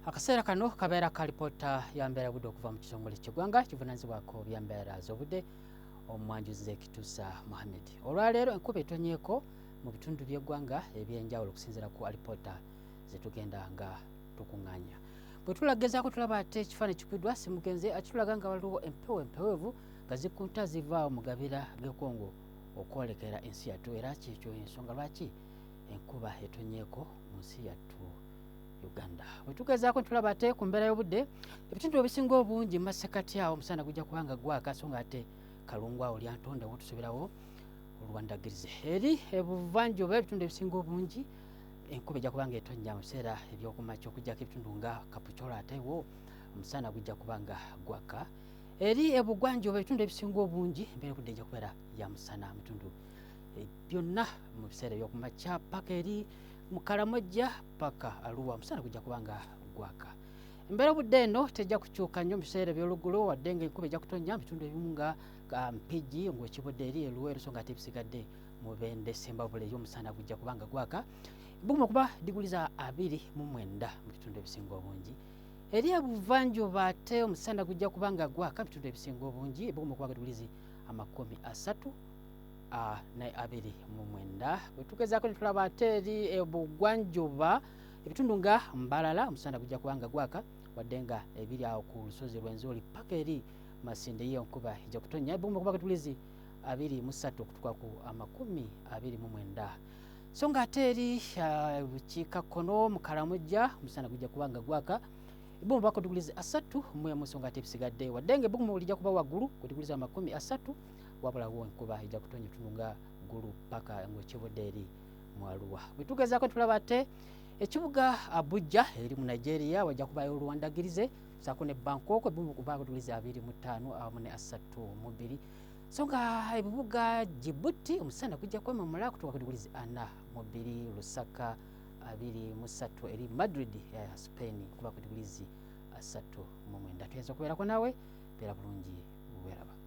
Akaseera kano kabeera ka lipoota ya mbeera budde okuva mu kitongole ky'eggwanga kivunaanyizibwako bya mbeera z'obudde omwanjuzi Kituusa Mohammed. Olwaleero enkuba etonyeeko mu bitundu by'eggwanga eby'enjawulo okusinziira ku alipoota zetugenda nga tukuŋŋaanya. Bwe tulagezaako tulaba ate ekifaananyi kikubiddwa simugenze akitulaga nga waliwo empewo empeweevu nga zikunta zivaawo mu gabira g'ekongo okwolekera ensi yattu, era kyekyo ensonga lwaki enkuba etonyeeko mu nsi yattu Uganda. Bwe tugezaako tulaba ate ku mbeera y'obudde ebitundu ebisinga obungi mu masekkati awo omusana gujja kuba nga gwaka so nga ate kalungu awo lya ntonde wotusubirawo olwandagirize. Eri ebuvanjuba ebitundu ebisinga obungi enkuba ejja kuba nga etonnya mu biseera eby'okumakya okuggyako ebitundu nga Kapchorwa ate wo omusana gujja kuba nga gwaka. Eri ebugwanjuba ebitundu ebisinga obungi embeera y'obudde ejja kubeera ya musana mu bitundu byonna mu biseera eby'okumakya paka eri mu Karamoja paka Arua omusana gujja kuba nga gwaka. Embeera y'obudde eno tejja kukyuka nnyo mu biseera eby'oluggulo wadde ng'enkuba ejja kutonnya mu bitundu ebimu nga Mpigi ng'ekibudde eri Luweero so ng'ate ebisigadde mu Bende Sembabule y'omusana gujja kuba nga gwaka. Buguma okuba diguliza 29 mu bitundu ebisinga obungi. Eri ebuvanjuba ate omusana gujja kuba nga gwaka mu bitundu ebisinga obungi buguma okuba digulizi 30 na 29. Bwe tugezaako tulaba ate eri ebugwanjuba ebitundu nga Mbalala omusana gujja kuba nga gwaka wadde nga ebiri awo ku lusozi lw'Enzoli paka eri Masinde yo enkuba ejja kutonnya buguma okuba digulizi 23 okutuuka ku 29. So nga ate eri bukiikakkono mu Karamoja omusana gujja kuba nga gwaka buguma okuba digulizi 31 so nga ate ebisigadde wadde nga buguma lijja kuba waggulu ku digulizi 30 wabulawo enkuba ejja kutonnya ebitundu nga Gulu paka ng'ekibudde eri mu Arua. Bwe tugezaako tulaba ate ekibuga Abuja eri mu Nigeria wajja kubayo olwandagirize saako ne Bangkok buguma okuba digulizi 25 awamu ne 32. So nga ebibuga Djibouti omusana gujja kwememula kutuuka ku digulizi 42, Lusaka 23 eri Madrid ya Spain kuba ku digulizi 39. Tuyinza okubeerako naawe beera bulungi weraba.